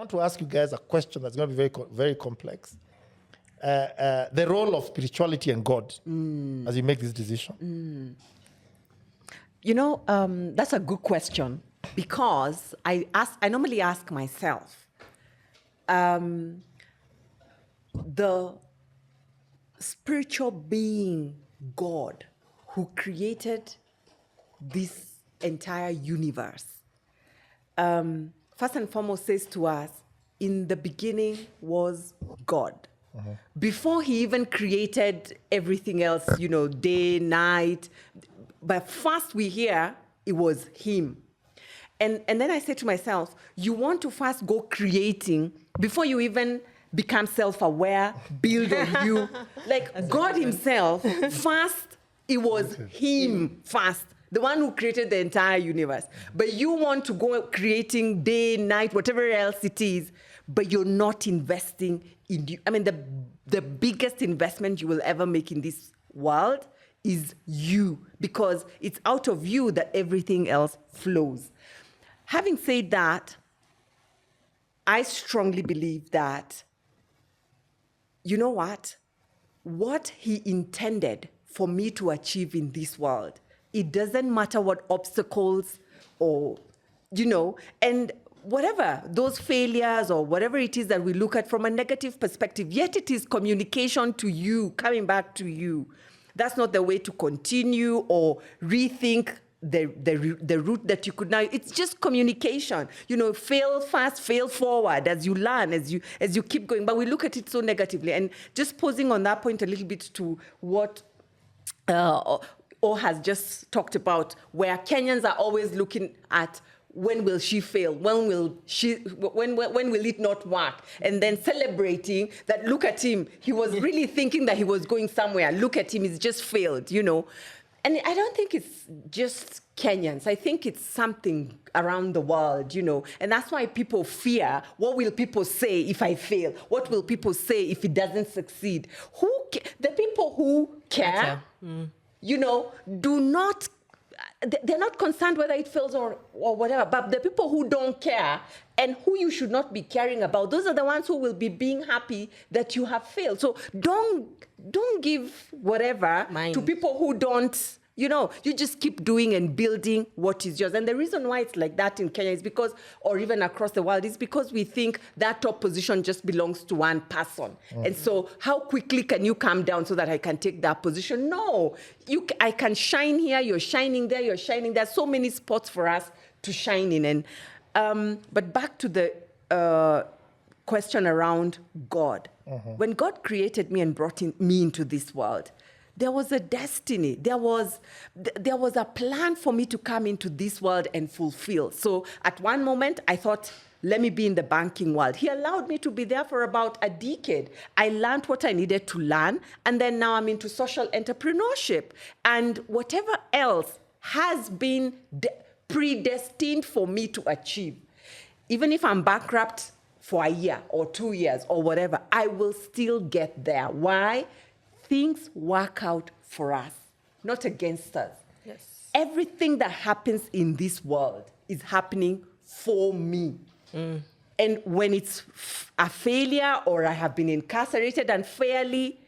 want to ask you guys a question that's going to be very complex. The role of spirituality and God as you make this decision. You know, that's a good question, because I normally ask myself, the spiritual being God who created this entire universe, first and foremost says to us, in the beginning was God. Before he even created everything else, you know, day, night, but first we hear it was him. And then I said to myself, you want to first go creating before you even become self-aware, build on you. Like God himself, first, it was him first, the one who created the entire universe. But you want to go creating day, night, whatever else it is, but you're not investing in you. I mean, the biggest investment you will ever make in this world is you, because it's out of you that everything else flows. Having said that, I strongly believe that, you know what? What he intended for me to achieve in this world, it doesn't matter what obstacles or, you know, and whatever, those failures or whatever it is that we look at from a negative perspective, yet it is communication to you, coming back to you. That's not the way to continue or rethink the route that you could now. It's just communication. You know, fail fast, fail forward as you learn, as you keep going. But we look at it so negatively. And just posing on that point a little bit to what O has just talked about, where Kenyans are always looking at, when will she fail? When will it not work? And then celebrating that, look at him. He was really thinking that he was going somewhere. Look at him, he's just failed, you know. And I don't think it's just Kenyans. I think it's something around the world, you know. And that's why people fear, what will people say if I fail? What will people say if it doesn't succeed? The people who care, you know, they're not concerned whether it fails or whatever, but the people who don't care and who you should not be caring about, those are the ones who will be being happy that you have failed. So don't give whatever to people who don't, you know, you just keep doing and building what is yours. And the reason why it's like that in Kenya is because, or even across the world, is because we think that top position just belongs to one person. And so how quickly can you come down so that I can take that position? No, I can shine here, you're shining there, you're shining there. So many spots for us to shine in. And but back to the question around God. When God created me and brought me into this world, there was a destiny. There was a plan for me to come into this world and fulfill. So at one moment, I thought, let me be in the banking world. He allowed me to be there for about a decade. I learned what I needed to learn, and then now I'm into social entrepreneurship. And whatever else has been predestined for me to achieve, even if I'm bankrupt for a year or 2 years or whatever, I will still get there. Why? Things work out for us, not against us. Yes. Everything that happens in this world is happening for me. And when it's a failure or I have been incarcerated unfairly,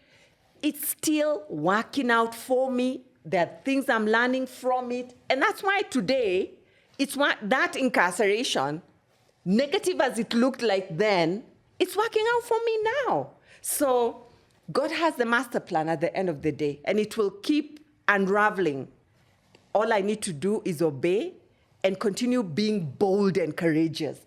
it's still working out for me. There are things I'm learning from it. And that's why today, it's that incarceration, negative as it looked like then, it's working out for me now. So God has the master plan at the end of the day, and it will keep unraveling. All I need to do is obey and continue being bold and courageous.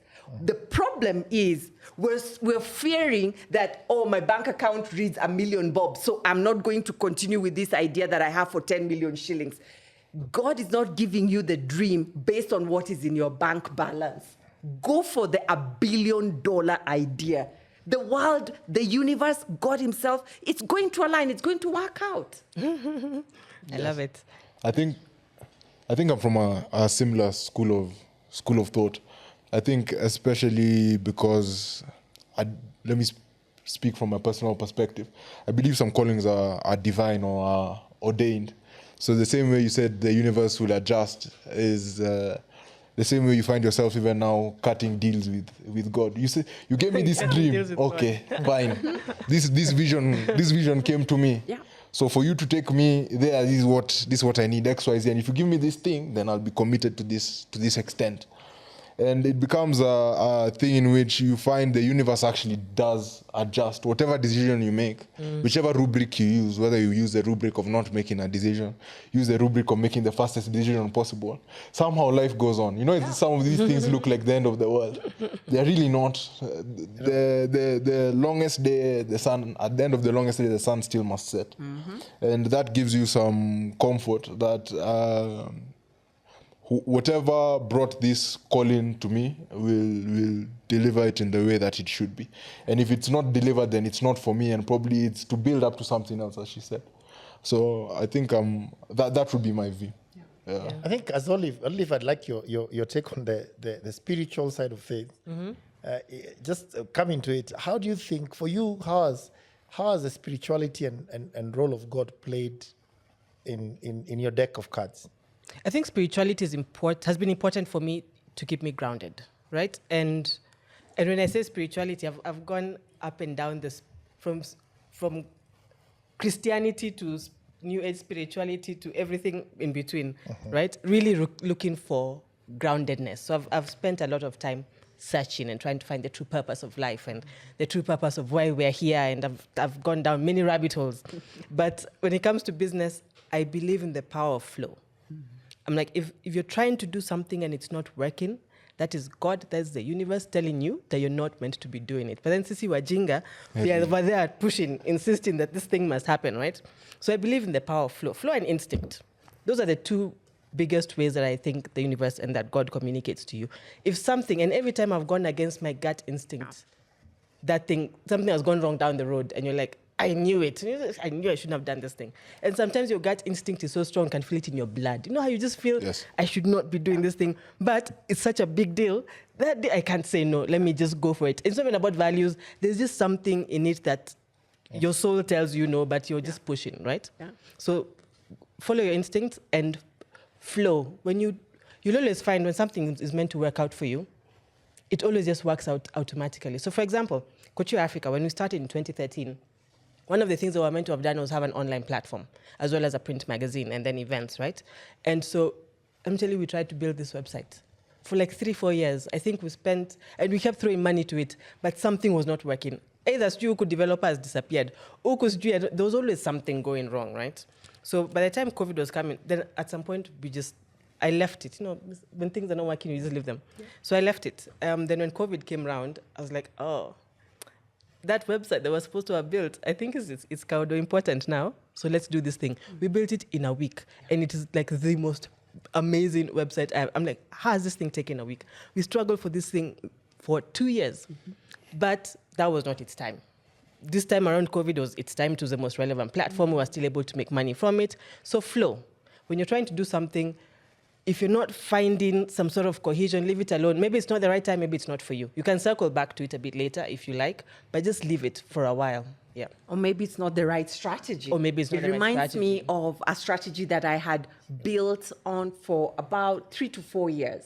The problem is we're fearing that, oh, my bank account reads 1 million bob, so I'm not going to continue with this idea that I have for 10 million shillings. God is not giving you the dream based on what is in your bank balance. Go for the $1 billion idea. The world, the universe, God himself, it's going to align. It's going to work out. I love it. I think I'm from a similar school of thought. I think especially because, let me speak from a personal perspective. I believe some callings are divine or are ordained. So the same way you said the universe will adjust is the the same way you find yourself even now cutting deals with God. You say, you gave me this dream. Okay, fine. This vision came to me. Yeah. So for you to take me there, this is what I need, X, Y, Z. And if you give me this thing, then I'll be committed to this extent. And it becomes a thing in which you find the universe actually does adjust. Whatever decision you make, whichever rubric you use, whether you use the rubric of not making a decision, use the rubric of making the fastest decision possible, somehow life goes on. You know, some of these things look like the end of the world. They're really not. The longest day, the sun, at the end of the longest day, the sun still must set. And that gives you some comfort that whatever brought this calling to me will deliver it in the way that it should be. And if it's not delivered, then it's not for me, and probably it's to build up to something else, as she said. So I think that would be my view. Yeah. I think as Olive, I'd like your take on the spiritual side of faith. Just coming to it, how do you think, for you, how has the spirituality and role of God played in your deck of cards? I think spirituality has been important for me to keep me grounded, right? And when I say spirituality, I've gone up and down this from Christianity to New Age spirituality to everything in between, right? Really looking for groundedness. So I've spent a lot of time searching and trying to find the true purpose of life and the true purpose of why we're here. And I've gone down many rabbit holes. But when it comes to business, I believe in the power of flow. I'm like, if you're trying to do something and it's not working, that is God, that's the universe telling you that you're not meant to be doing it. But then Sisi Wajinga, we are over there pushing, insisting that this thing must happen, right? So I believe in the power of flow. Flow and instinct. Those are the two biggest ways that I think the universe and that God communicates to you. If something, and every time I've gone against my gut instinct, something has gone wrong down the road, and you're like, I knew it. I knew I shouldn't have done this thing. And sometimes your gut instinct is so strong, you can feel it in your blood. You know how you just feel, yes, I should not be doing this thing, but it's such a big deal that I can't say no. Let me just go for it. It's not even about values. There's just something in it that your soul tells you no, but you're just pushing, right? Yeah. So follow your instincts and flow. You'll always find when something is meant to work out for you, it always just works out automatically. So for example, Couture Africa, when we started in 2013, one of the things that we were meant to have done was have an online platform, as well as a print magazine and then events, right? And so I'm telling you, we tried to build this website for like 3-4 years. I think we spent, and we kept throwing money to it, but something was not working. Either Stu developer has disappeared, or there was always something going wrong, right? So by the time COVID was coming, then at some point I left it. You know, when things are not working, you just leave them. Yeah. So I left it. Then when COVID came around, I was like, oh, that website that was supposed to have built, I think it's kind of important now. So let's do this thing. We built it in a week, and it is like the most amazing website ever. I'm like, how has this thing taken a week? We struggled for this thing for 2 years, but that was not its time. This time around COVID was its time. It was the most relevant platform. We were still able to make money from it. So flow. When you're trying to do something, if you're not finding some sort of cohesion, leave it alone. Maybe it's not the right time, maybe it's not for you. You can circle back to it a bit later if you like, but just leave it for a while. Yeah. Or maybe it's not the right strategy. Or maybe it's not the right strategy. It reminds me of a strategy that I had built on for about 3 to 4 years.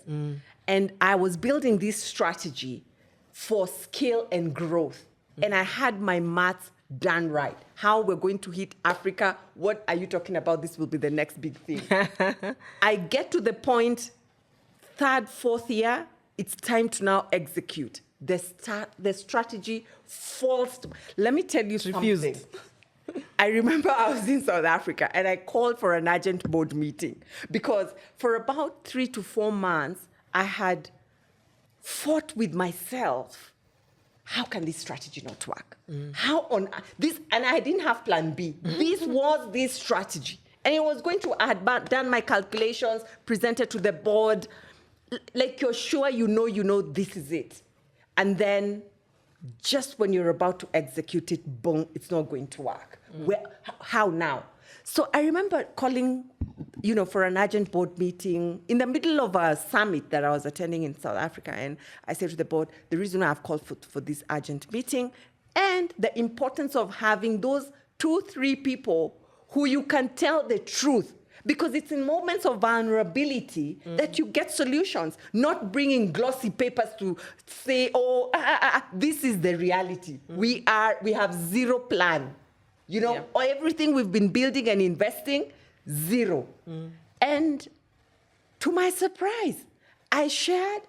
And I was building this strategy for scale and growth. And I had my maths done right. How we're going to hit Africa. What are you talking about? This will be the next big thing. I get to the point, 3rd, 4th year, it's time to now execute. The strategy falls. Let me tell you something. I remember I was in South Africa and I called for an agent board meeting because for about 3 to 4 months, I had fought with myself. How can this strategy not work? How on this? And I didn't have plan B. This was this strategy. And it was going to, I had done my calculations, presented to the board, like you're sure you know this is it. And then just when you're about to execute it, boom, it's not going to work. How now? So I remember calling, for an agent board meeting in the middle of a summit that I was attending in South Africa. And I said to the board, the reason I've called for this agent meeting and the importance of having those 2-3 people who you can tell the truth. Because it's in moments of vulnerability that you get solutions, not bringing glossy papers to say, oh, this is the reality. We have zero plan. You know, or everything we've been building and investing, zero. And to my surprise, I shared,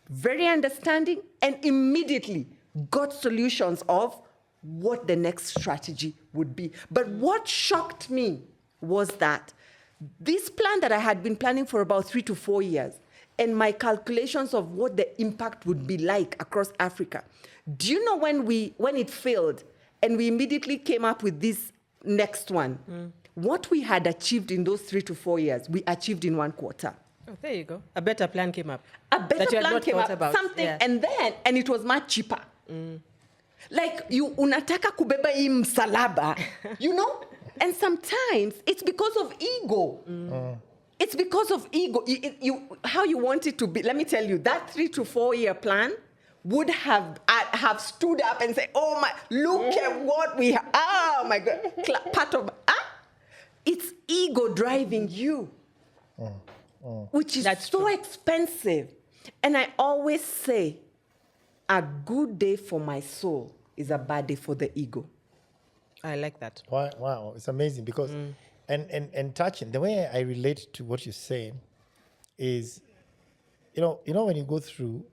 very understanding, and immediately got solutions of what the next strategy would be. But what shocked me was that this plan that I had been planning for about 3 to 4 years, and my calculations of what the impact would be like across Africa. Do you know when it failed, and we immediately came up with this next one? What we had achieved in those 3 to 4 years, we achieved in 1 quarter. Oh, there you go. A better plan came up. A better that you had plan not came thought up, about. something, and it was much cheaper. Like, you unataka kubeba hii msalaba, you know? And sometimes it's because of ego. It's because of ego. How you want it to be. Let me tell you, that 3 to 4 year plan would have stood up and said, oh my, look at what we have. Oh my God. Part of, it's ego driving you, which is so expensive. And I always say, a good day for my soul is a bad day for the ego. I like that. Wow, it's amazing because, and touching, the way I relate to what you're saying is, you know when you go through,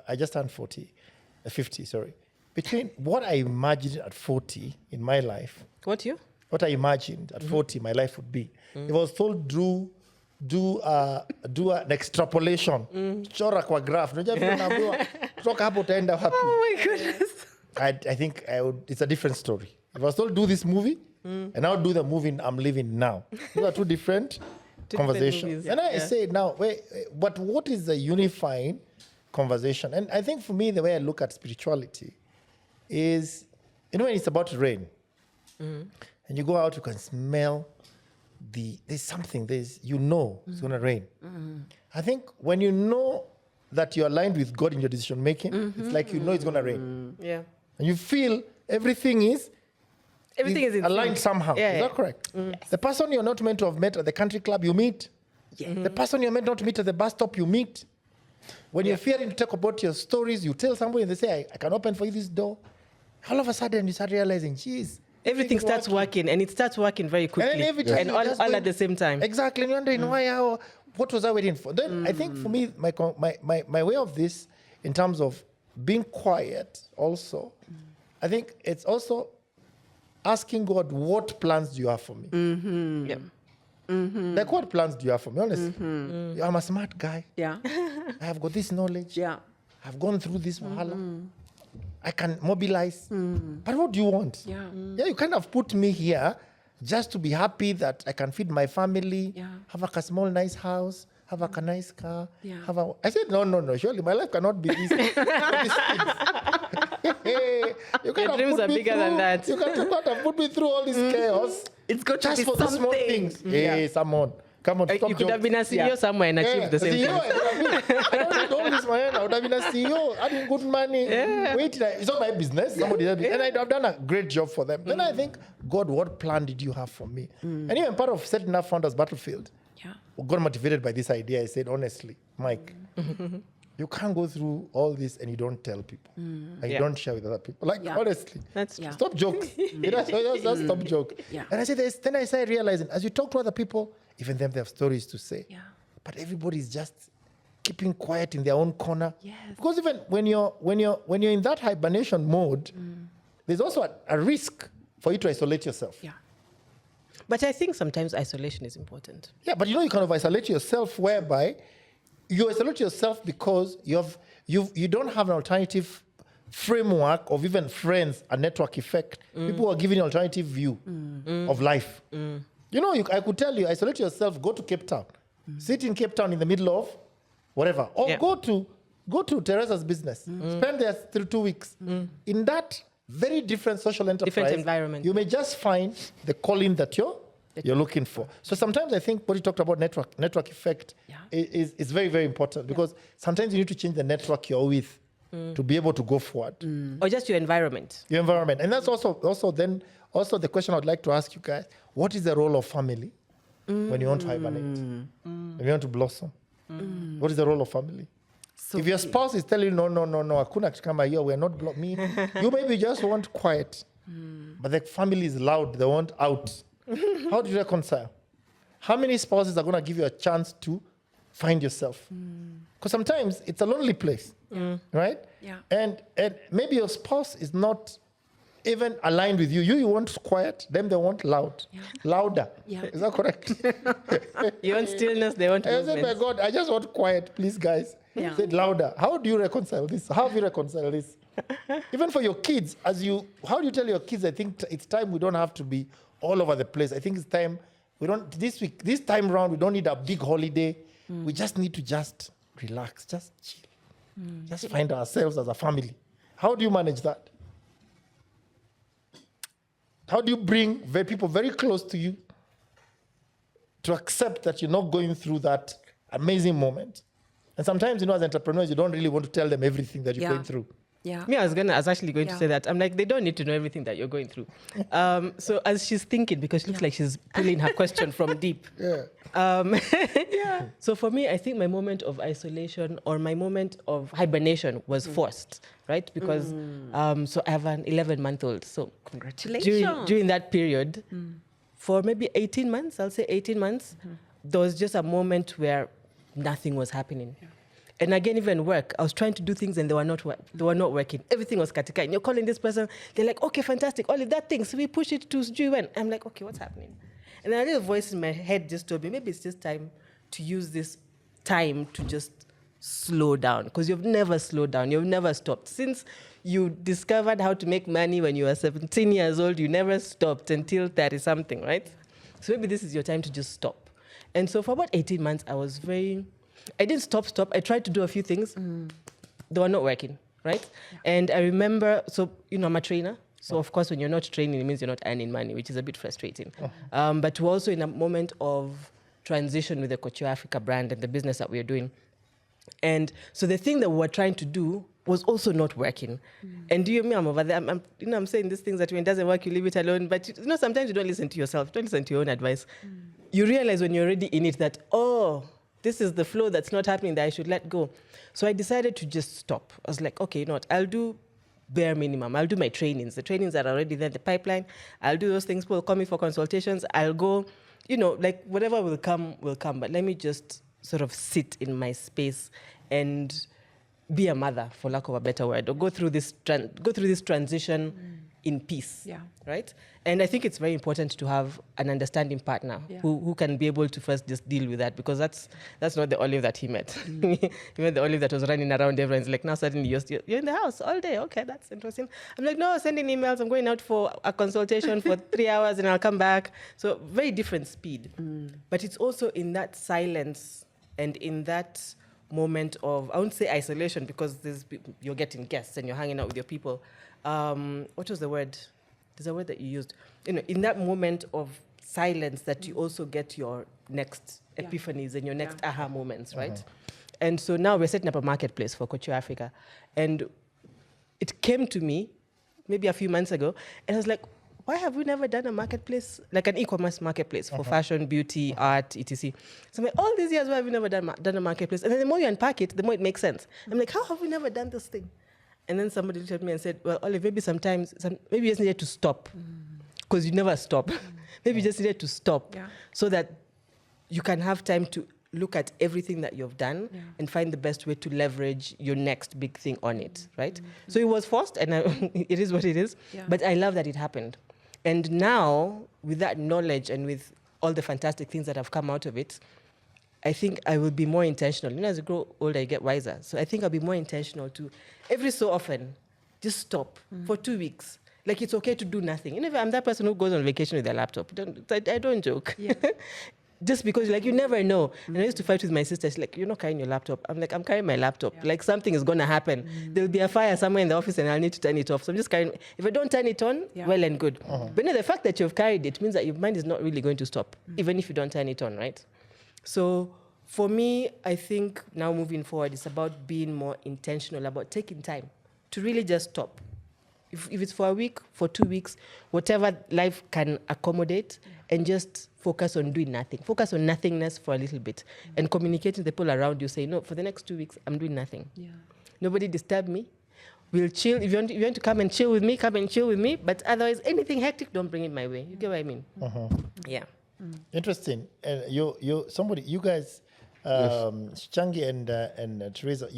I just turned 50, sorry. Between what I imagined at 40 in my life, What I imagined at 40 my life would be, if I was told do an extrapolation, chora kwa graph, unajua vile unaambiwa kutoka hapo utaenda wapi? Oh my goodness. I think it's a different story. If I was told do this movie, and I'll do the movie I'm living now. Those are two different conversations. movies, and I say now, but what is the unifying conversation? And I think for me, the way I look at spirituality is, when it's about rain, and you go out, you can smell there's something, it's going to rain. I think when you know that you're aligned with God in your decision making, it's like it's going to rain. Yeah. And you feel everything is in aligned sync. somehow. Yeah, Is that correct? The person you're not meant to have met at the country club, you meet. The person you're meant not to meet at the bus stop, you meet. When you're fearing to talk about your stories, you tell somebody and they say, I can open for you this door. All of a sudden, you start realizing, geez. Everything starts working, and it starts working very quickly. And then every time and you just all going- at the same time. Exactly. And you're wondering, what was I waiting for? Then I think for me, my way of this, in terms of being quiet also, I think it's also asking God, what plans do you have for me? Yeah. Like, what plans do you have for me? Honestly, I'm a smart guy. Yeah. I have got this knowledge. Yeah. I've gone through this wahala. I can mobilize. But what do you want? Yeah. Yeah, you kind of put me here just to be happy that I can feed my family, Yeah. have a small, nice house, have a nice car. Yeah. I said, no, surely my life cannot be this. You Your dreams are bigger than that. You cannot have put me through all this chaos. It's got to Just be for the small something. things. Hey, someone. Come on, stop You could have been a CEO Yeah. somewhere and achieved the same thing. I don't need all this money. I would have been a CEO, earning good money. Wait, it's not my business. Somebody else. And I'd have done a great job for them. Then I think, God, what plan did you have for me? And even part of setting up Founders Battlefield, Yeah. got motivated by this idea. I said, honestly, Mike, you can't go through all this and you don't tell people. And you Yeah. don't share with other people. Like, Yeah. honestly. That's Yeah. Stop joke. Just stop joke. Yeah. And I said, then I started realizing, as you talk to other people, even them, they have stories to say. Yeah. But everybody's just keeping quiet in their own corner. Yes. Because even when you're in that hibernation mode, there's also a risk for you to isolate yourself. Yeah. But I think sometimes isolation is important. Yeah, but you kind of isolate yourself whereby you isolate yourself because you don't have an alternative framework of even friends, a network effect. People who are giving an alternative view of life. I could tell you, isolate yourself, go to Cape Town. Sit in Cape Town in the middle of whatever. Or Yeah. go to Teresa's business. Spend there 2 weeks. In that very different social enterprise, Different environment. you may just find the calling that you're looking for. So sometimes I think what you talked about network effect is very, very important because sometimes you need to change the network you're with to be able to go forward. Or just your environment. Your environment. And that's also the question I'd like to ask you guys. What is the role of family when you want to hibernate, when you want to blossom? What is the role of family? So If your spouse is telling you, no, hakuna kitu kama hiyo, we're not me, you maybe just want quiet. But the family is loud, they want out. How do you reconcile? How many spouses are going to give you a chance to find yourself? Because sometimes it's a lonely place, right? Yeah. And maybe your spouse is not even aligned with you. You want quiet, them they want loud, louder. Yeah. Is that correct? You want stillness, they want I said, my movement. God, I just want quiet, please, guys. Yeah. Say it louder. How do you reconcile this? How have you reconciled this? Even for your kids, how do you tell your kids, I think it's time we don't have to be all over the place. I think it's time, this time round, we don't need a big holiday. We just need to just relax, just chill. Just find ourselves as a family. How do you manage that? How do you bring people very close to you to accept that you're not going through that amazing moment? And sometimes, as entrepreneurs, you don't really want to tell them everything that you're going through. Yeah. Me, I was actually going to say that. I'm like, they don't need to know everything that you're going through. So as she's thinking, because she looks like she's pulling her question from deep. So for me, I think my moment of isolation or my moment of hibernation was forced, right? Because so I have an 11-month-old. So Congratulations. during that period, for maybe 18 months, I'll say 18 months, there was just a moment where nothing was happening. And again, even work, I was trying to do things and they were not working. Everything was katika. And you're calling this person, they're like, okay, fantastic, all of that thing. So we push it to GUN. I'm like, okay, what's happening? And then a little voice in my head just told me, maybe it's just time to use this time to just slow down. Because you've never slowed down, you've never stopped. Since you discovered how to make money when you were 17 years old, you never stopped until 30-something, right? So maybe this is your time to just stop. And so for about 18 months, I didn't stop. I tried to do a few things. They were not working, right? Yeah. And I remember, so, I'm a trainer. So, of course, when you're not training, it means you're not earning money, which is a bit frustrating. But we're also in a moment of transition with the Couture Africa brand and the business that we are doing. And so the thing that we were trying to do was also not working. And do you hear me? I'm over there. I'm saying these things that when it doesn't work, you leave it alone. But, sometimes you don't listen to yourself. You don't listen to your own advice. You realize when you're already in it that, this is the flow that's not happening that I should let go. So I decided to just stop. I was like, okay, I'll do bare minimum. I'll do my trainings. The trainings that are already there in the pipeline. I'll do those things. People will call me for consultations. I'll go, like whatever will come, will come. But let me just sort of sit in my space and be a mother, for lack of a better word, or go through this transition in peace, right? And I think it's very important to have an understanding partner who can be able to first just deal with that, because that's not the Olive that he met. He met the Olive that was running around. Everyone's like, now suddenly you're in the house all day. Okay, that's interesting. I'm like, no, sending emails. I'm going out for a consultation for 3 hours and I'll come back. So very different speed. But it's also in that silence and in that moment of, I won't say isolation, because you're getting guests and you're hanging out with your people. What was the word? There's a word that you used. In that moment of silence that you also get your next epiphanies and your next aha moments, right? And so now we're setting up a marketplace for Couture Africa. And it came to me maybe a few months ago, and I was like, why have we never done a marketplace, like an e-commerce marketplace for fashion, beauty, art, etc.? So I'm like, all these years, why have we never done a marketplace? And then the more you unpack it, the more it makes sense. I'm like, how have we never done this thing? And then somebody looked at me and said, well, Olive, maybe maybe you just needed to stop, because you never stop. Maybe you just needed to stop so that you can have time to look at everything that you've done and find the best way to leverage your next big thing on it, right? So it was forced, and it is what it is, but I love that it happened. And now, with that knowledge and with all the fantastic things that have come out of it, I think I will be more intentional. As you grow older, you get wiser. So I think I'll be more intentional to, every so often, just stop for 2 weeks. Like, it's okay to do nothing. If I'm that person who goes on vacation with their laptop, I don't joke. Yeah. Just because, you never know. And I used to fight with my sister. She's like, you're not carrying your laptop. I'm like, I'm carrying my laptop. Yeah. Like, something is going to happen. There'll be a fire somewhere in the office and I'll need to turn it off. So I'm just carrying. If I don't turn it on, well and good. But the fact that you've carried it means that your mind is not really going to stop, even if you don't turn it on, right? So for me, I think now moving forward, it's about being more intentional, about taking time to really just stop if it's for a week, for 2 weeks, whatever life can accommodate, and just focus on doing nothing. Focus on nothingness for a little bit, and communicating to the people around you. Say, no, for the next 2 weeks, I'm doing nothing. Yeah. Nobody disturb me. We'll chill. If you want to come and chill with me, come and chill with me. But otherwise, anything hectic, don't bring it my way. You get what I mean? Yeah. Interesting. And you guys, Changi and Teresa,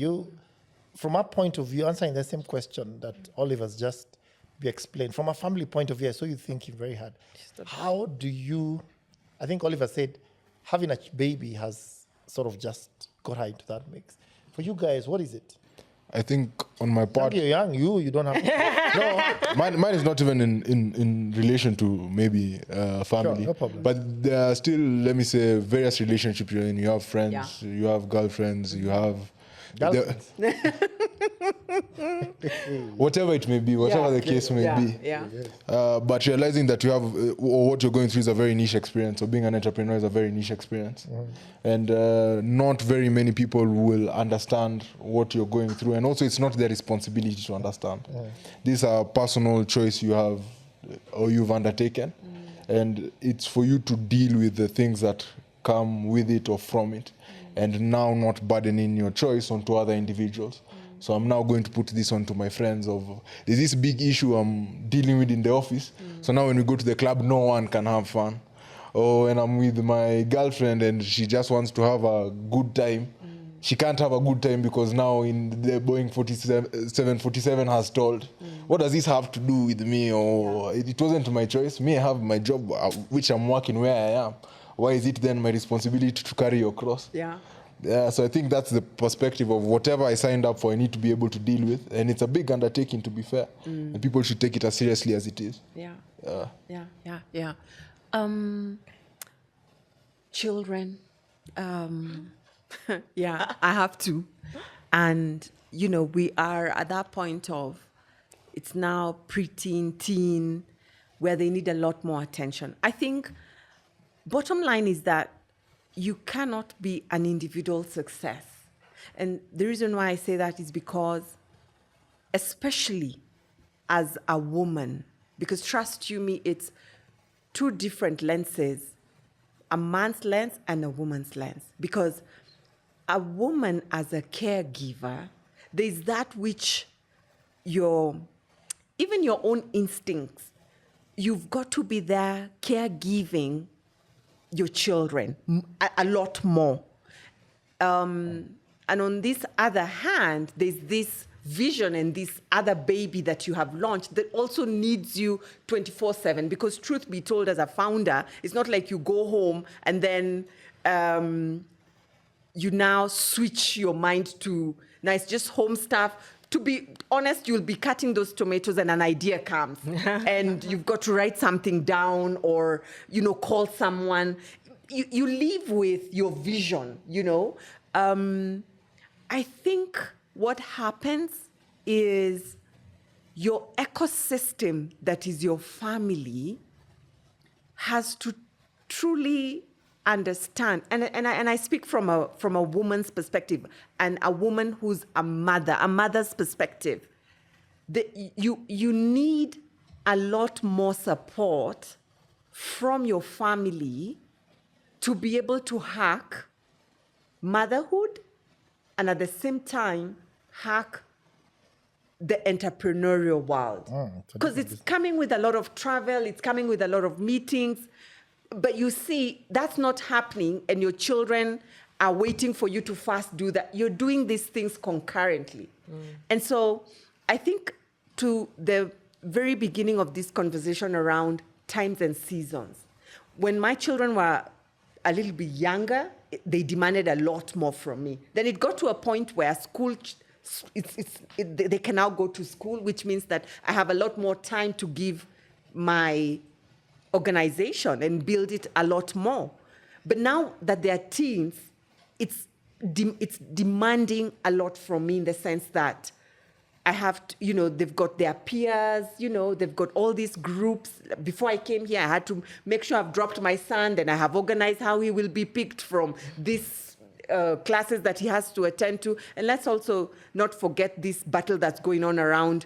from our point of view, answering the same question that Oliver's just explained, from a family point of view, I saw you thinking very hard. How do you, I think Oliver said, having a baby has sort of just got her into that mix. For you guys, what is it? I think on my part, You're young, you don't have. no, mine is not even in relation to maybe family. Sure, no problem. But there are still, let me say, various relationships. You have friends, you have girlfriends, you have Girlfriends. whatever it may be, whatever the case may be. Yeah. But realizing that you have, or what you're going through is a very niche experience, or being an entrepreneur is a very niche experience. And not very many people will understand what you're going through. And also, it's not their responsibility to understand. These are personal choice you have, or you've undertaken. And it's for you to deal with the things that come with it or from it. And now not burdening your choice onto other individuals. So I'm now going to put this onto my friends there's this big issue I'm dealing with in the office. So now when we go to the club, no one can have fun. Or when I'm with my girlfriend and she just wants to have a good time, she can't have a good time because now in the Boeing 747 has stalled. What does this have to do with me? Or it wasn't my choice. Me, I have my job, which I'm working where I am. Why is it then my responsibility to carry your cross? Yeah, so I think that's the perspective of whatever I signed up for, I need to be able to deal with. And it's a big undertaking, to be fair. And people should take it as seriously as it is. Yeah. Children. Yeah, I have to. And, we are at that point of, it's now preteen, teen, where they need a lot more attention. I think bottom line is that you cannot be an individual success. And the reason why I say that is because, especially as a woman, because trust you me, it's two different lenses, a man's lens and a woman's lens. Because a woman as a caregiver, there's that which even your own instincts, you've got to be there caregiving your children a lot more. And on this other hand, there's this vision and this other baby that you have launched that also needs you 24/7. Because truth be told, as a founder, it's not like you go home and then you now switch your mind to, now it's just home stuff. To be honest, you'll be cutting those tomatoes and an idea comes. And you've got to write something down or, call someone. You live with your vision, I think what happens is your ecosystem that is your family has to truly understand, and I speak from a woman's perspective, and a woman who's a mother's perspective. You need a lot more support from your family to be able to hack motherhood and at the same time hack the entrepreneurial world. Because it's coming with a lot of travel, it's coming with a lot of meetings. But you see, that's not happening, and your children are waiting for you to first do that. You're doing these things concurrently. And so I think to the very beginning of this conversation around times and seasons, when my children were a little bit younger, they demanded a lot more from me. Then it got to a point where school, they can now go to school, which means that I have a lot more time to give my organization and build it a lot more. But now that they're teens, it's demanding a lot from me in the sense that I have to, they've got their peers, they've got all these groups. Before I came here, I had to make sure I've dropped my son, then I have organized how he will be picked from these classes that he has to attend to. And let's also not forget this battle that's going on around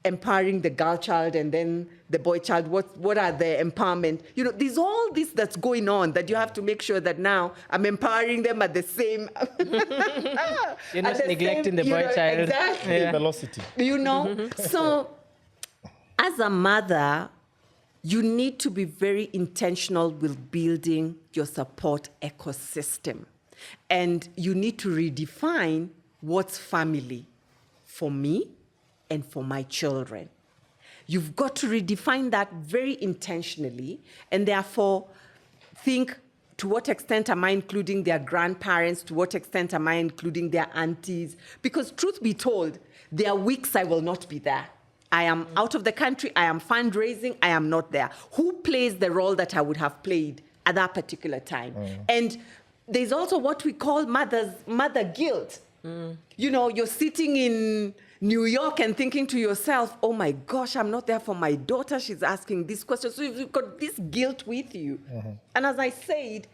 empowering the girl child and then the boy child. What are the empowerment? There's all this that's going on that you have to make sure that now I'm empowering them at the same. You're not neglecting the boy child. Exactly. Yeah. Velocity. So as a mother, you need to be very intentional with building your support ecosystem. And you need to redefine what's family for me and for my children. You've got to redefine that very intentionally, and therefore think, to what extent am I including their grandparents? To what extent am I including their aunties? Because truth be told, there are weeks I will not be there. I am out of the country, I am fundraising, I am not there. Who plays the role that I would have played at that particular time? And there's also what we call mother guilt. You're sitting in New York and thinking to yourself, oh my gosh, I'm not there for my daughter. She's asking this question. So you've got this guilt with you. And as I said,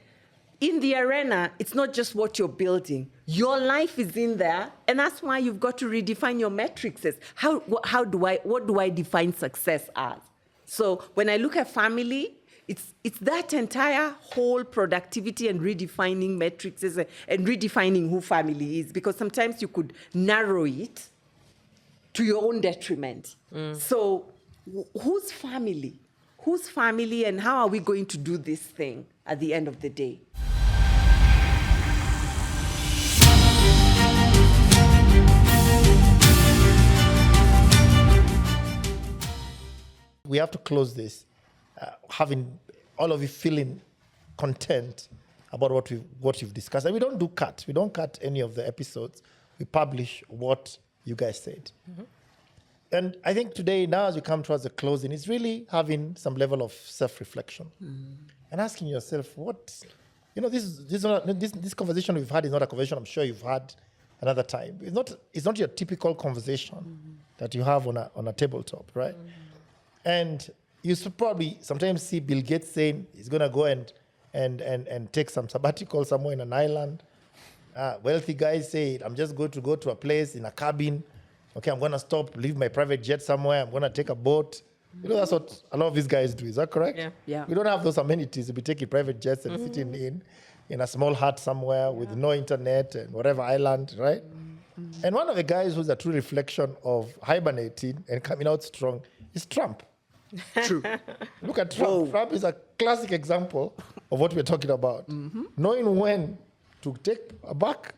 in the arena, it's not just what you're building. Your life is in there. And that's why you've got to redefine your metrics. What do I define success as? So when I look at family, it's that entire whole productivity and redefining metrics and redefining who family is, because sometimes you could narrow it to your own detriment. So whose family? Whose family, and how are we going to do this thing at the end of the day? We have to close this, having all of you feeling content about what you've discussed. And we don't do cuts. We don't cut any of the episodes. We publish what you guys said. And I think today, now as we come towards the closing, it's really having some level of self-reflection and asking yourself, this conversation we've had is not a conversation I'm sure you've had another time. It's not your typical conversation that you have on a tabletop, right? And you probably sometimes see Bill Gates saying he's going to go and take some sabbatical somewhere in an island. Wealthy guys say, I'm just going to go to a place in a cabin. Okay, I'm going to stop, leave my private jet somewhere. I'm going to take a boat. That's what a lot of these guys do. Is that correct? Yeah. We don't have those amenities. We'll be taking private jets and sitting in a small hut somewhere with no internet and whatever island, right? And one of the guys who's a true reflection of hibernating and coming out strong is Trump. True. Look at Trump. Whoa. Trump is a classic example of what we're talking about. Knowing when to take a back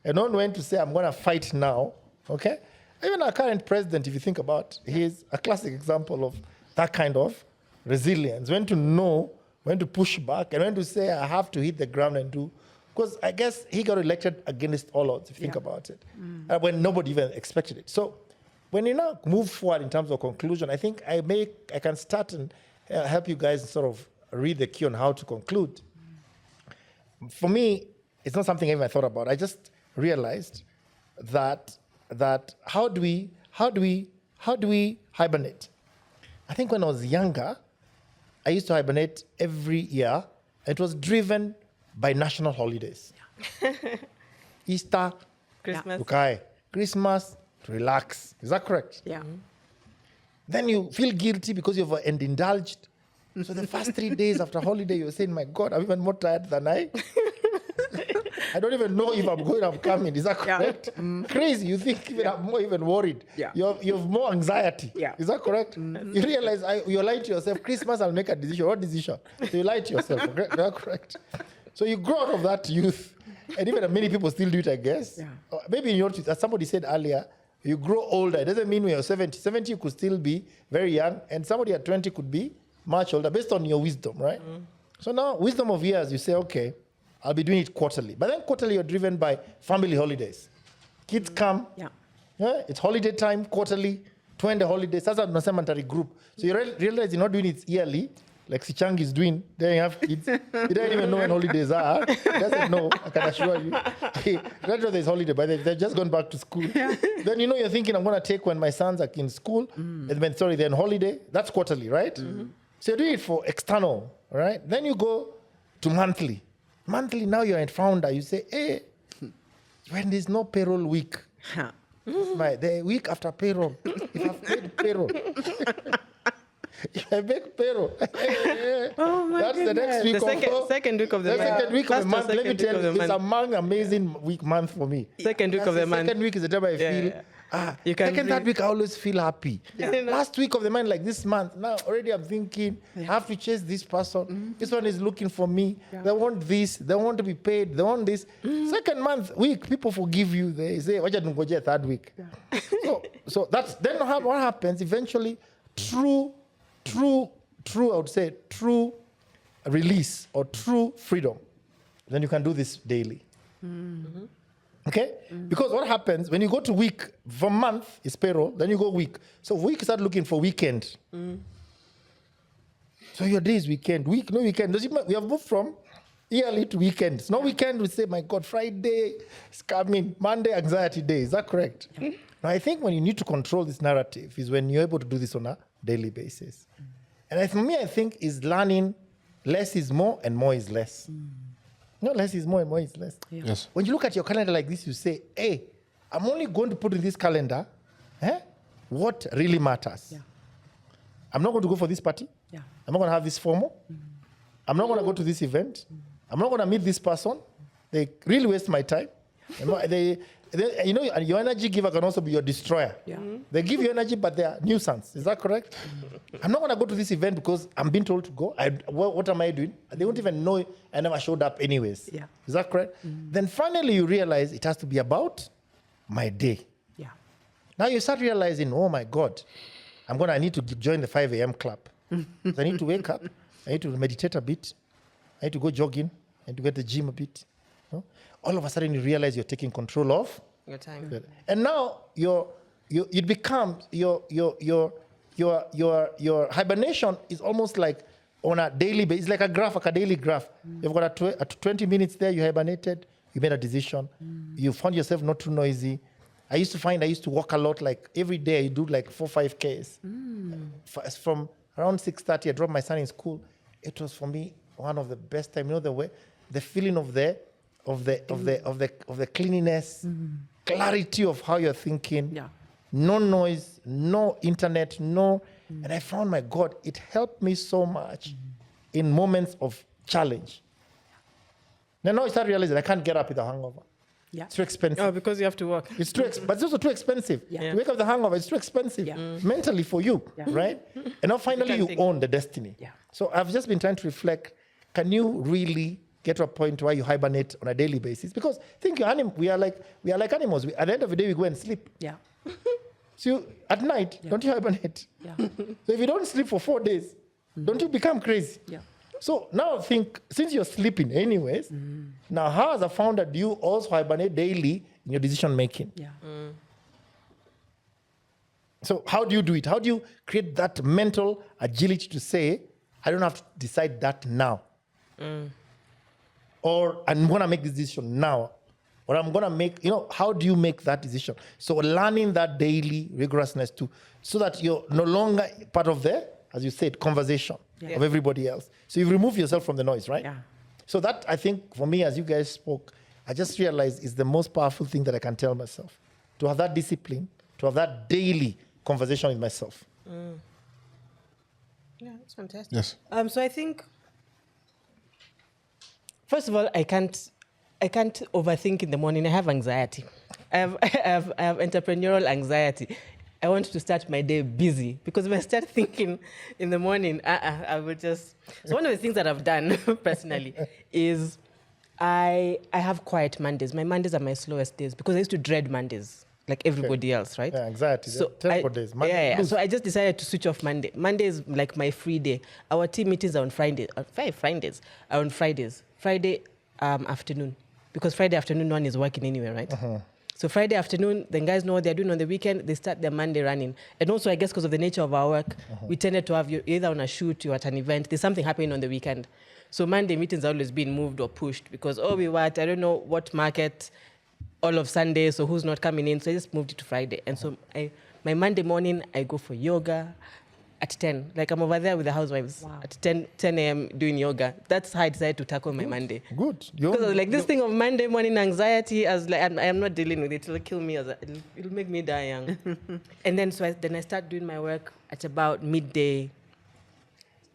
and knowing when to say, I'm going to fight now. Okay? Even our current president, if you think about, he's a classic example of that kind of resilience. When to know, when to push back, and when to say, I have to hit the ground and do. Because I guess he got elected against all odds, if you think about it, when nobody even expected it. So when you now move forward in terms of conclusion, I think I can start and help you guys sort of read the cue on how to conclude. For me, it's not something I even thought about. I just realized that how do we hibernate? I think when I was younger, I used to hibernate every year. It was driven by national holidays. Easter, Christmas. okay. Christmas, to relax. Is that correct? Yeah. Then you feel guilty because you've indulged. So the first 3 days after holiday, you're saying, my God, I'm even more tired than I I don't even know if I'm going, I'm coming. Is that correct? Crazy. You think I'm more even worried. Yeah. You have more anxiety. Yeah. Is that correct? You realize you're lying to yourself. Christmas, I'll make a decision. What decision? So you lie to yourself. Okay? Is that correct? So you grow out of that youth. And even many people still do it, I guess. Yeah. Maybe in your youth, as somebody said earlier, you grow older. It doesn't mean when you're 70. 70, you could still be very young. And somebody at 20 could be much older based on your wisdom, right? So now, wisdom of years, you say, okay, I'll be doing it quarterly. But then quarterly, you're driven by family holidays. Kids come. Yeah. It's holiday time, quarterly, 20 holidays. That's a Nasemantari group. So you realize you're not doing it yearly, like Sichang is doing. Then you have kids. He doesn't even know when holidays are. He doesn't know, I can assure you. He doesn't know there's holiday, but they've just gone back to school. Then you're thinking, I'm going to take when my sons are in school. And then, they're on holiday. That's quarterly, right? So you're doing it for external, right? Then you go to monthly. Monthly, now you're a founder. You say, hey, when there's no payroll week, the week after payroll, if I've paid payroll. If I make payroll. Oh my That's the next goodness. week The of second week of the the month. second week of the That's month. the Let me second week tell of you, the it's month. among amazing month for me. Second week That's of the the month. second week is the time I feel. Yeah. You can Second, third week, I always feel happy. Yeah. Last week of the month, like this month, now already I'm thinking, I have to chase this person. This one is looking for me. They want this. They want to be paid. They want this. Second week, people forgive you. They say, "Wacha tungoje third week." So that's then what happens eventually. True, I would say, true release or true freedom. Then you can do this daily. Okay? Because what happens when you go to week, from month is payroll, then you go week. So week, start looking for weekend. So your day is weekend. Week, no weekend. We have moved from yearly to weekends. No weekend, we say, my God, Friday is coming. Monday, anxiety day. Is that correct? Now, I think when you need to control this narrative is when you're able to do this on a daily basis. And for me, I think is learning less is more and more is less. No, less is more and more is less. Yes. When you look at your calendar like this, you say, hey, I'm only going to put in this calendar what really matters. I'm not going to go for this party. I'm not going to have this formal. I'm not going to go to this event. I'm not going to meet this person. They really waste my time. Your energy giver can also be your destroyer. They give you energy, but they are nuisance. Is that correct? I'm not going to go to this event because I'm being told to go. What am I doing? They won't even know I never showed up anyways. Is that correct? Then finally you realize it has to be about my day. Now you start realizing, oh my God, I need to join the 5 a.m. club. So I need to wake up. I need to meditate a bit. I need to go jogging. I need to get to the gym a bit. All of a sudden you realize you're taking control of Your time. and now it becomes your hibernation is almost like on a daily basis. It's like a graph, like a daily graph. You've got a 20 minutes there, you hibernated, you made a decision, you found yourself not too noisy. I used to walk a lot, like every day I do like 4-5 Ks. From around 6:30, I dropped my son in school. It was for me one of the best time. You know the feeling of the cleanliness, clarity of how you're thinking, no noise, no internet, and I found, my God, it helped me so much in moments of challenge. Now I start realizing I can't get up with a hangover. It's too expensive. Oh, because you have to work. It's too but it's also too expensive. To wake up the hangover, it's too expensive mentally for you, right? And now finally you own the destiny. So I've just been trying to reflect, can you really get to a point where you hibernate on a daily basis? Because think we are like animals. At the end of the day, we go and sleep. So at night, don't you hibernate? So if you don't sleep for 4 days, don't you become crazy? So now think, since you're sleeping anyways, now how as a founder do you also hibernate daily in your decision making? So how do you do it? How do you create that mental agility to say, I don't have to decide that now? Or I'm going to make this decision now. Or I'm going to make, how do you make that decision? So learning that daily rigorousness so that you're no longer part of the, as you said, conversation of everybody else. So you remove yourself from the noise, right? So that, I think, for me, as you guys spoke, I just realized is the most powerful thing that I can tell myself. To have that discipline, to have that daily conversation with myself. Yeah, that's fantastic. Yes. So I think, first of all, I can't overthink in the morning. I have anxiety. I have entrepreneurial anxiety. I want to start my day busy because if I start thinking in the morning, I will just. So one of the things that I've done personally is I have quiet Mondays. My Mondays are my slowest days because I used to dread Mondays like everybody else, right? Yeah, anxiety. So terrible days. So I just decided to switch off Monday. Monday is like my free day. Our team meetings are on Friday. Fridays are on Fridays. Friday afternoon, because Friday afternoon no one is working anyway, right? So Friday afternoon, the guys know what they're doing on the weekend. They start their Monday running. And also, I guess because of the nature of our work, we tended to have you either on a shoot or at an event. There's something happening on the weekend. So Monday meetings are always being moved or pushed because, we were at, I don't know what market all of Sunday, so who's not coming in. So I just moved it to Friday. And so my Monday morning, I go for yoga. at 10. Like I'm over there with the housewives at 10 a.m. doing yoga. That's how I decided to tackle my Monday. Good. Because I was like, this thing of Monday morning anxiety, I was like, I am not dealing with it. It'll kill me. It'll make me die young. And then I start doing my work at about midday,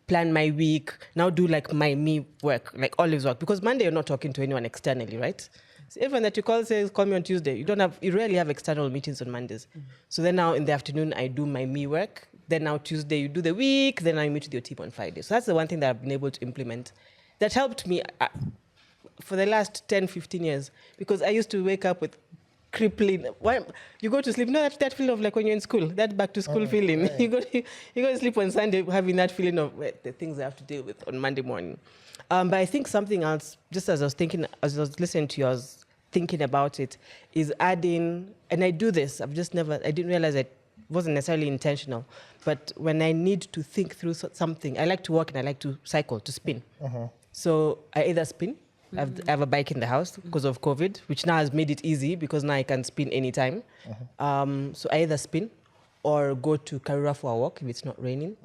plan my week, now do like my me work, like Olive's work. Because Monday you're not talking to anyone externally, right? So everyone that you call says, call me on Tuesday. You rarely have external meetings on Mondays. So then now in the afternoon, I do my me work. Then now Tuesday, you do the week. Then I meet with your team on Friday. So that's the one thing that I've been able to implement. That helped me for the last 10, 15 years. Because I used to wake up with crippling. You go to sleep, that feeling of like when you're in school, that back to school feeling. Right. You go to sleep on Sunday having that feeling of the things I have to deal with on Monday morning. But I think something else, just as I was listening to you, I was thinking about it, is adding, and I do this, I didn't realize it wasn't necessarily intentional, but when I need to think through something, I like to walk and I like to cycle, to spin. So I either spin, I have a bike in the house because of COVID, which now has made it easy because now I can spin anytime. So I either spin or go to Karura for a walk if it's not raining.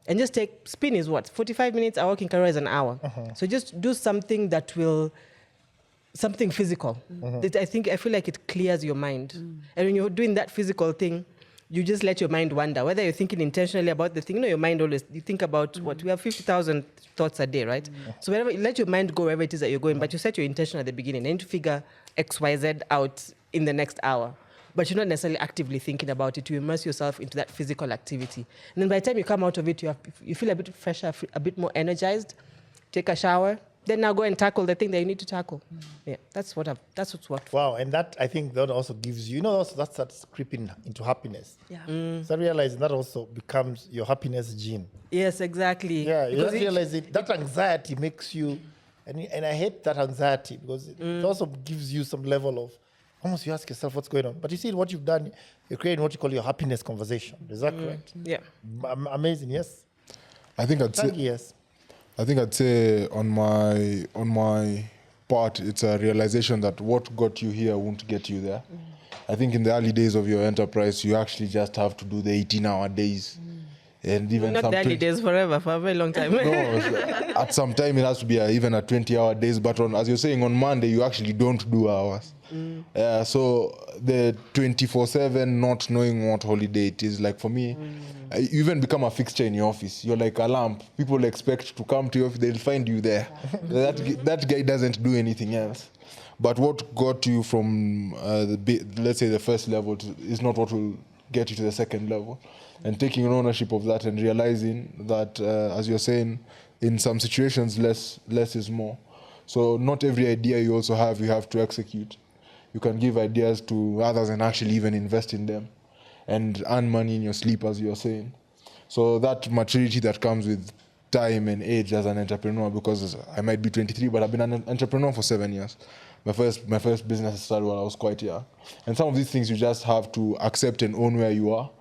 And just spin is what? 45 minutes, a walk in Karura is an hour. So just do something that will, something physical. That I feel like it clears your mind. And when you're doing that physical thing, you just let your mind wander. Whether you're thinking intentionally about the thing, your mind always, you think about what? We have 50,000 thoughts a day, right? So wherever, let your mind go wherever it is that you're going, but you set your intention at the beginning and to figure X, Y, Z out in the next hour. But you're not necessarily actively thinking about it. You immerse yourself into that physical activity. And then by the time you come out of it, you feel a bit fresher, a bit more energized, take a shower, then now go and tackle the thing that you need to tackle. Yeah, that's what's worked. Wow, and that, I think that also gives you, also that starts creeping into happiness. Yeah. So realizing that also becomes your happiness gene. Yes, exactly. Yeah, you just realize it, that anxiety makes you, and I hate that anxiety because it also gives you some level of, almost you ask yourself what's going on. But you see what you've done, you're creating what you call your happiness conversation. Is that correct? Yeah. Amazing, yes? I think I'd say, yes. I think I'd say on my part, it's a realization that what got you here won't get you there. I think in the early days of your enterprise, you actually just have to do the 18-hour days. And even not the early days forever, for a very long time. No, at some time it has to be even a 20-hour days. But as you're saying, on Monday, you actually don't do hours. So the 24/7 not knowing what holiday it is, like for me, you even become a fixture in your office. You're like a lamp. People expect to come to your office, they'll find you there. That guy doesn't do anything else. But what got you from, let's say, the first level is not what will get you to the second level. And taking ownership of that and realizing that, as you're saying, in some situations, less is more. So not every idea you also have, you have to execute. You can give ideas to others and actually even invest in them and earn money in your sleep, as you're saying. So that maturity that comes with time and age as an entrepreneur, because I might be 23, but I've been an entrepreneur for 7 years. My first business started when I was quite young. And some of these things you just have to accept and own where you are.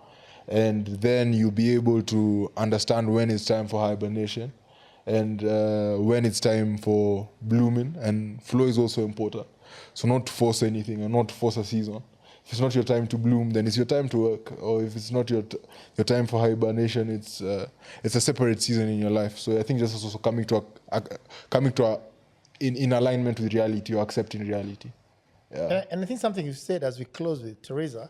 And then you'll be able to understand when it's time for hibernation and when it's time for blooming. And flow is also important. So not to force anything and not to force a season. If it's not your time to bloom, then it's your time to work. Or if it's not your time for hibernation, it's a separate season in your life. So I think just also coming to in alignment with reality or accepting reality. Yeah. And I think something you said as we close with Teresa,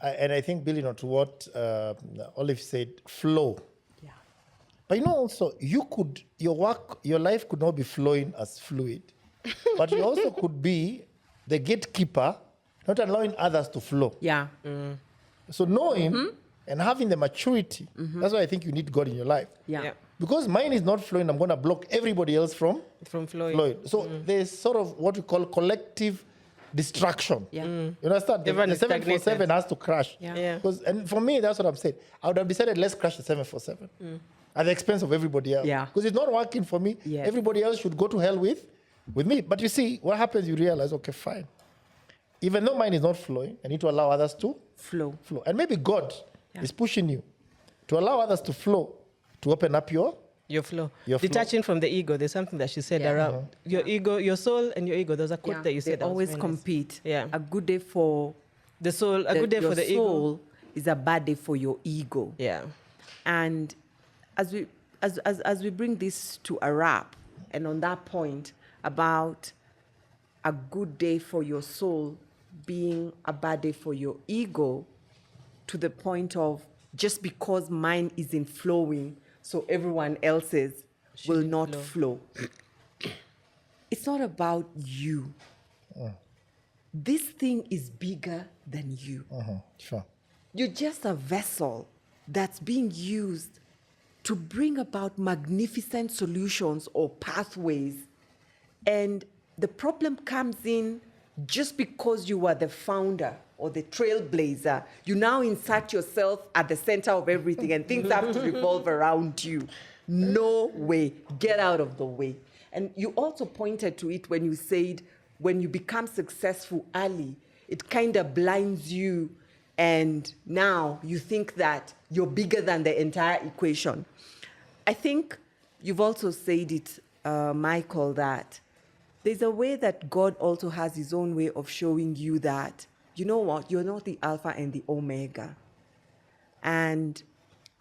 and I think building on to what Olive said, flow. Yeah. But also, your life could not be flowing as fluid, but you also could be the gatekeeper, not allowing others to flow. Yeah. So knowing and having the maturity, that's why I think you need God in your life. Yeah. Because mine is not flowing, I'm going to block everybody else from flowing. So there's sort of what we call collective distraction. Yeah. You understand? The 747 has to crash. Yeah. And for me, that's what I'm saying. I would have decided, let's crash the 747 at the expense of everybody else. Yeah. Because it's not working for me. Yeah. Everybody else should go to hell with me. But you see, what happens, you realize, okay, fine. Even though mine is not flowing, I need to allow others to flow. And maybe God is pushing you to allow others to flow, to open up your flow. Detaching from the ego. There's something that she said around your ego, your soul and your ego. There's a quote that you said. They always compete. Yeah. A good day for the soul, a good day for the ego. Your soul is a bad day for your ego. Yeah. And as we bring this to a wrap, and on that point about a good day for your soul being a bad day for your ego, to the point of just because mine isn't flowing, so everyone else's will not flow. It's not about you. This thing is bigger than you. Sure. You're just a vessel that's being used to bring about magnificent solutions or pathways. And the problem comes in just because you are the founder or the trailblazer. You now insert yourself at the center of everything and things have to revolve around you. No way. Get out of the way. And you also pointed to it when you said, when you become successful early, it kind of blinds you, and now you think that you're bigger than the entire equation. I think you've also said it, Michael, that there's a way that God also has his own way of showing you that, you know what, you're not the Alpha and the Omega. And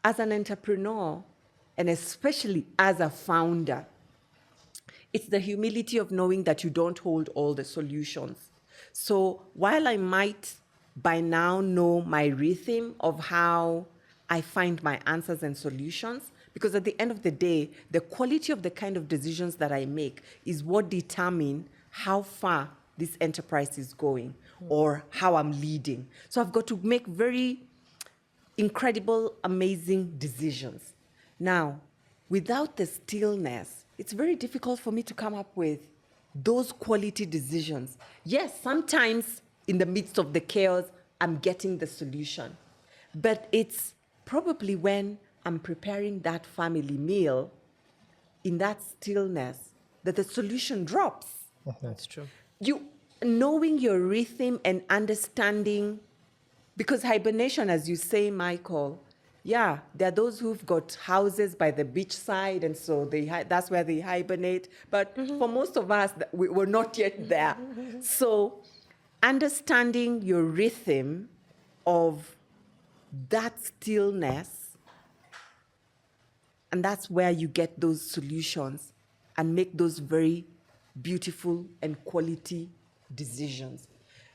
as an entrepreneur, and especially as a founder, it's the humility of knowing that you don't hold all the solutions. So while I might by now know my rhythm of how I find my answers and solutions, because at the end of the day, the quality of the kind of decisions that I make is what determine how far this enterprise is going or how I'm leading. So I've got to make very incredible, amazing decisions. Now, without the stillness, it's very difficult for me to come up with those quality decisions. Yes, sometimes in the midst of the chaos, I'm getting the solution. But it's probably when I'm preparing that family meal, in that stillness, that the solution drops. That's true. You knowing your rhythm and understanding, because hibernation, as you say, Michael, yeah, there are those who've got houses by the beachside, and so that's where they hibernate. But for most of us, we're not yet there. So understanding your rhythm of that stillness, and that's where you get those solutions and make those very beautiful and quality decisions.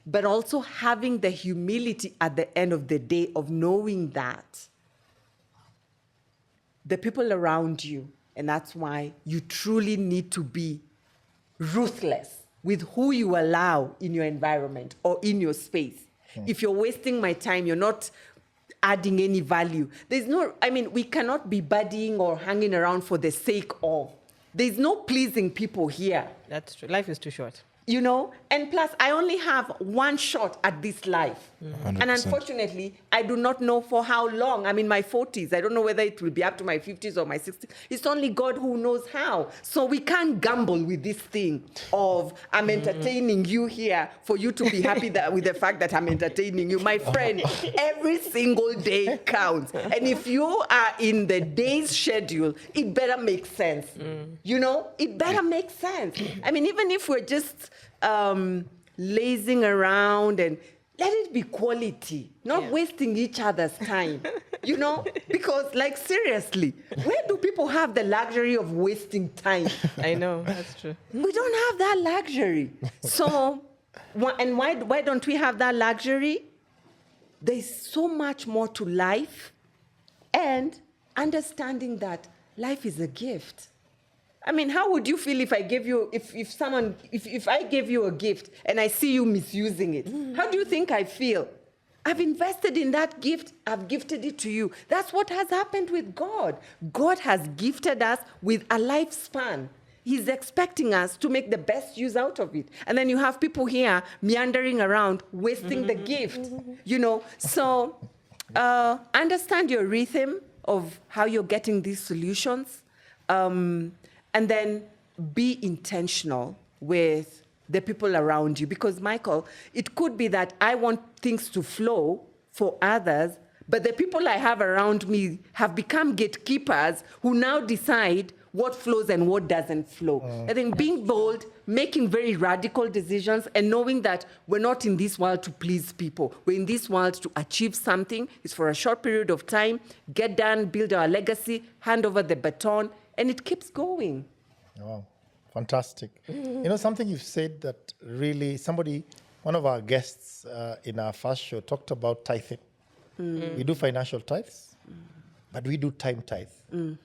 But also having the humility at the end of the day of knowing that the people around you, and that's why you truly need to be ruthless with who you allow in your environment or in your space. If you're wasting my time, you're not adding any value. We cannot be buddying or hanging around for the sake of. There's no pleasing people here. That's true. Life is too short. You know, and plus I only have one shot at this life. 100%. And unfortunately, I do not know for how long. I'm in my 40s. I don't know whether it will be up to my 50s or my 60s. It's only God who knows how. So we can't gamble with this thing of I'm entertaining you here for you to be happy with the fact that I'm entertaining you. My friend, every single day counts. And if you are in the day's schedule, it better make sense. You know, it better make sense. I mean, even if we're just lazing around, and let it be quality, not wasting each other's time, you know, because like seriously, where do people have the luxury of wasting time? I know, that's true. We don't have that luxury. So, and why don't we have that luxury? There's so much more to life, and understanding that life is a gift. I mean, how would you feel if I gave you, if I gave you a gift and I see you misusing it? How do you think I feel? I've invested in that gift. I've gifted it to you. That's what has happened with God. God has gifted us with a lifespan. He's expecting us to make the best use out of it. And then you have people here meandering around, wasting the gift, you know. So understand your rhythm of how you're getting these solutions. And then be intentional with the people around you. Because, Michael, it could be that I want things to flow for others, but the people I have around me have become gatekeepers who now decide what flows and what doesn't flow. I think being bold, making very radical decisions and knowing that we're not in this world to please people. We're in this world to achieve something. It's for a short period of time, get done, build our legacy, hand over the baton, and it keeps going. Wow, fantastic. You know, something you've said that really one of our guests in our first show talked about tithing. We do financial tithes, but we do time tithe. You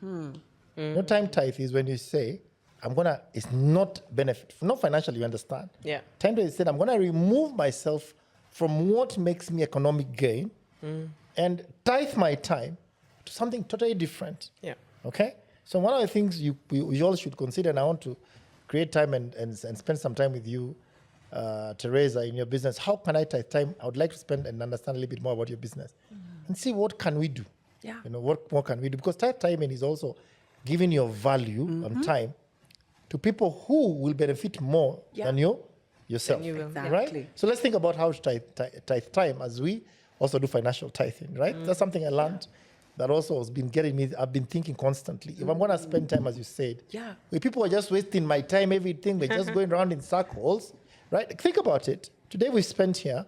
know, time tithe is when you say, it's not benefit, not financially, you understand? Yeah. Time tithe is said, I'm going to remove myself from what makes me economic gain and tithe my time to something totally different. Yeah. Okay? So one of the things we all should consider, and I want to create time and spend some time with you, Teresa, in your business. How can I tithe time? I would like to spend and understand a little bit more about your business and see what can we do. Yeah. You know, what more can we do? Because tithe timing is also giving your value on time to people who will benefit more than yourself. Than you will. Exactly. Right? So let's think about how to tithe time as we also do financial tithing, right? That's something I learned that also has been getting me. I've been thinking constantly. If I'm going to spend time, as you said, where people are just wasting my time, everything, we're just going around in circles, right? Think about it. Today we spent here,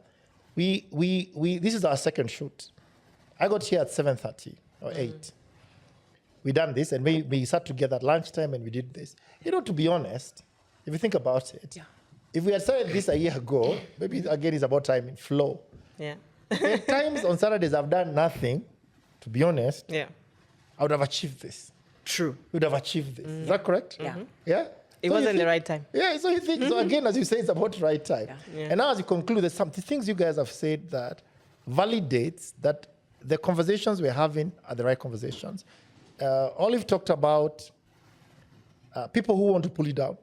this is our second shoot. I got here at 7:30 or 8. We done this, and we sat together at lunchtime, and we did this. You know, to be honest, if you think about it, if we had started this a year ago, maybe again it's about time in flow. Yeah. At times on Saturdays I've done nothing, to be honest. Yeah. I would have achieved this. True. We would have achieved this. Is that correct? Yeah. Yeah? It So wasn't you the think- right time. Yeah, so you think, so again, as you say, it's about the right time. Yeah. And now as you conclude, there's some things you guys have said that validates that the conversations we're having are the right conversations. Olive talked about people who want to pull you down.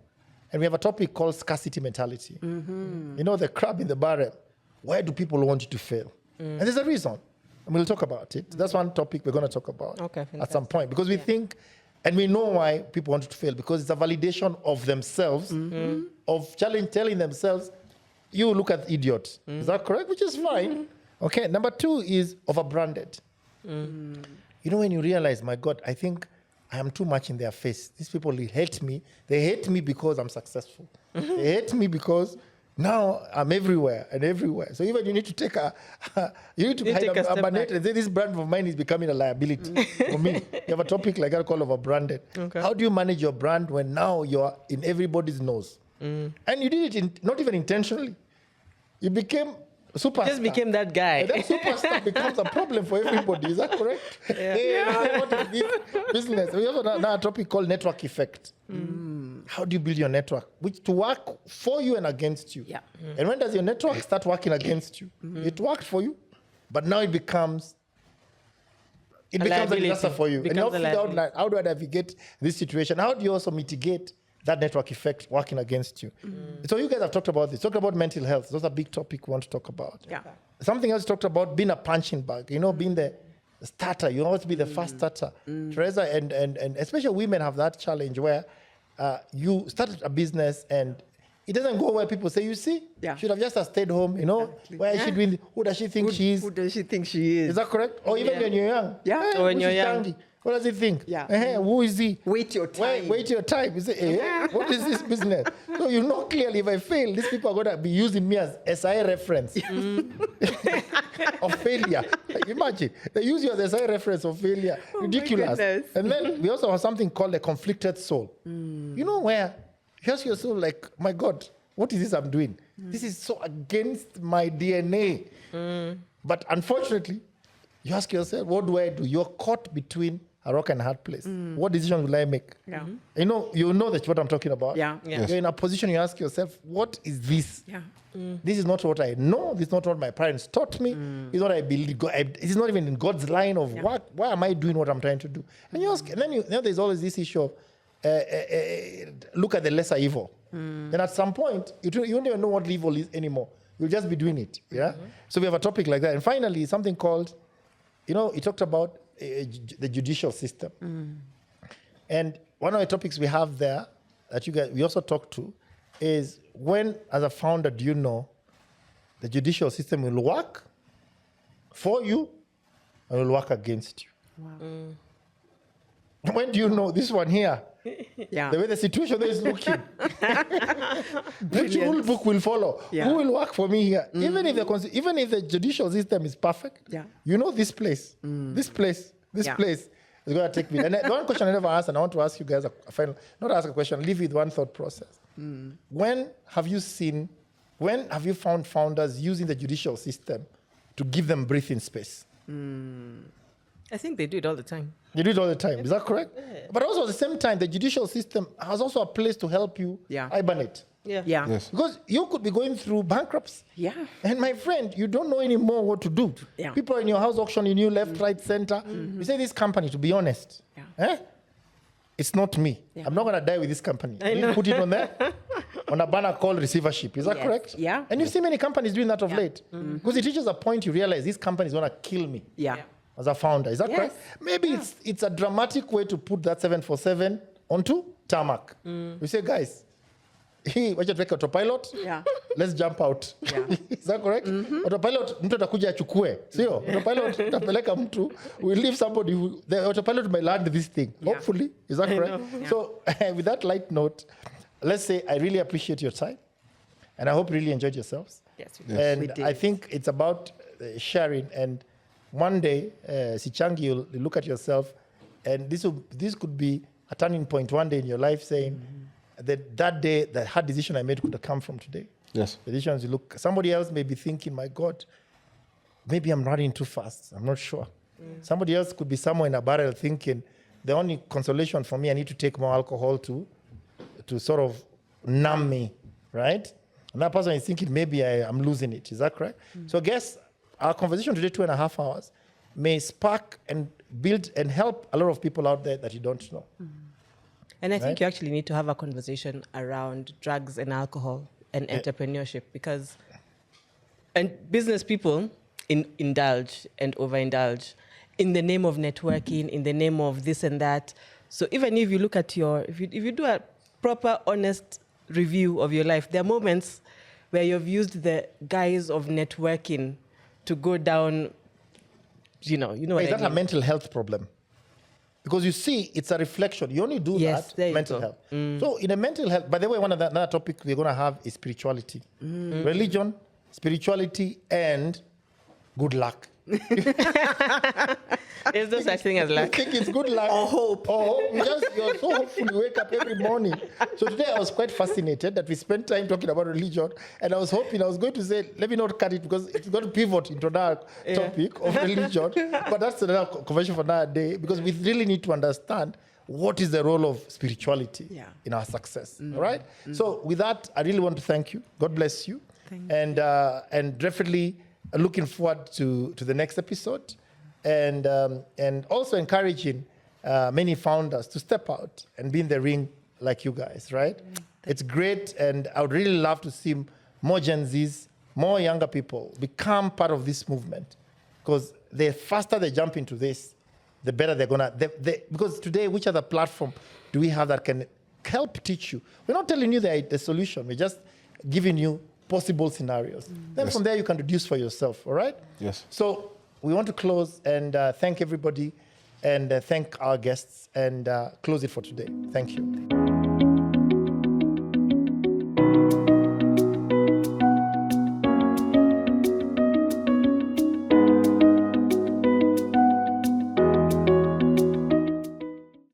And we have a topic called scarcity mentality. You know, the crab in the barrel. Why do people want you to fail? And there's a reason. And we'll talk about it. That's one topic we're going to talk about at some point. Because we think, and we know why people want to fail, because it's a validation of themselves, of telling themselves, you look at idiot. Is that correct? Which is fine. Okay, number 2 is overbranded. You know, when you realize, my God, I think I am too much in their face. These people hate me. They hate me because I'm successful. They hate me because now I'm everywhere and everywhere. So even you need to take hide a net and say this brand of mine is becoming a liability for me. You have a topic like that called overbranded. Okay. How do you manage your brand when now you're in everybody's nose? And you did it not even intentionally. You became a superstar. Just became that guy. And that superstar becomes a problem for everybody. Is that correct? What is this business? We have another topic called network effect. How do you build your network? Which to work for you and against you. Yeah. And when does your network start working against you? It worked for you, but now it becomes a disaster for you. And you have to figure out, like, how do I navigate this situation? How do you also mitigate that network effect working against you? So you guys have talked about this. Talked about mental health. Those are big topic we want to talk about. Yeah. Something else talked about being a punching bag. You know, being the starter. You always be the first starter. Teresa and especially women have that challenge where you started a business and it doesn't go where people say, you see, should have just stayed home, you know. Exactly. Where is she doing? Who does she think she is? Who does she think she is? Is that correct? Or even when you're young. Yeah. Hey, Or when who's you're this young. Tangi? What does he think? Yeah. Who is he? Wait your time. Wait your time. You say, what is this business? So you know clearly if I fail, these people are going to be using me as SI reference of failure. Like, imagine, they use you as SI reference of failure. Ridiculous. goodness. And then we also have something called a conflicted soul. You know where you ask your soul, like, my God, what is this I'm doing? This is so against my DNA. But unfortunately, you ask yourself, what do I do? You're caught between a rock and a hard place. What decision will I make? Yeah. You know that's what I'm talking about. Yeah. Yes. You're in a position, you ask yourself, what is this? Yeah. This is not what I know. This is not what my parents taught me. It's what I believe. It is not even in God's line of work. Why am I doing what I'm trying to do? And you ask, and then there's always this issue of look at the lesser evil. Then at some point, you don't even know what evil is anymore. You'll just be doing it. Yeah. So we have a topic like that. And finally, something called, you talked about the judicial system. And one of the topics we have there that we also talked to is when, as a founder, do you know the judicial system will work for you and will work against you? Wow. When do you know this one here Yeah. The way the situation there is looking. Which rule book will follow? Yeah. Who will work for me here? Even if the judicial system is perfect, Yeah. you know this place, this place Yeah. is going to take me. And the one question I never asked, and I want to ask you guys a final, not ask a question, leave with one thought process. When have you found founders using the judicial system to give them breathing space? I think they do it all the time. You do it all the time. Is that correct? But also at the same time, the judicial system has also a place to help you hibernate. Yeah. Yeah. Yes. Because you could be going through bankruptcy. Yeah. And my friend, you don't know anymore what to do. Yeah. People are in your house auctioning you left, right, center. You say, this company, to be honest, it's not me. Yeah. I'm not going to die with this company. You need to put it on there, on a banner called receivership. Is that Yes. correct? Yeah. And you see many companies doing that of late. Because it reaches a point you realize this company is going to kill me. Yeah. As a founder, is that Yes. correct? Maybe it's a dramatic way to put that 747 onto tarmac. We say, guys, watch it take autopilot. Yeah. Let's jump out. Yeah. Is that correct? Autopilot, mtu atakuja achukue. Sio? Autopilot utapeleka mtu. We leave somebody the autopilot may land this thing. Yeah. Hopefully. Is that correct? Yeah. So with that light note, let's say I really appreciate your time. And I hope you really enjoyed yourselves. Yes. Yes. And We did. I think it's about sharing. And one day, Sichangi, you'll look at yourself, and this could be a turning point one day in your life, saying that day, that hard decision I made could have come from today. Yes. The decisions you look, somebody else may be thinking, my God, maybe I'm running too fast. I'm not sure. Somebody else could be somewhere in a barrel thinking, the only consolation for me, I need to take more alcohol to sort of numb me, right? Another person is thinking, maybe I'm losing it. Is that correct? So I guess our conversation today, 2.5 hours, may spark and build and help a lot of people out there that you don't know. And I think Right. you actually need to have a conversation around drugs and alcohol and entrepreneurship, because business people indulge and overindulge in the name of networking, in the name of this and that. So even if you look at if you do a proper, honest review of your life, there are moments where you've used the guise of networking to go down, you know what Is I that mean? a mental health problem? Because you see, it's a reflection. You only do Yes, there that you mental go. health. So in a mental health, by the way, another topic we're going to have is spirituality. Religion, spirituality, and good luck. There's no such thing as I luck. think it's good luck. Or hope. Or hope. You're so hopeful you wake up every morning. So today I was quite fascinated that we spent time talking about religion, and I was hoping, I was going to say, let me not cut it because it's going to pivot into another topic of religion. But that's another conversation for another day, because we really need to understand what is the role of spirituality in our success. All right? So with that, I really want to thank you. God bless you. And definitely looking forward to the next episode, and also encouraging many founders to step out and be in the ring like you guys, right? It's great, and I would really love to see more Gen Zs, more younger people become part of this movement, because the faster they jump into this, the better they're gonna. Because today, which other platform do we have that can help teach you? We're not telling you the solution. We're just giving you possible scenarios. Then from there, you can deduce for yourself, all right? Yes. So we want to close and thank everybody, and thank our guests, and close it for today. Thank you.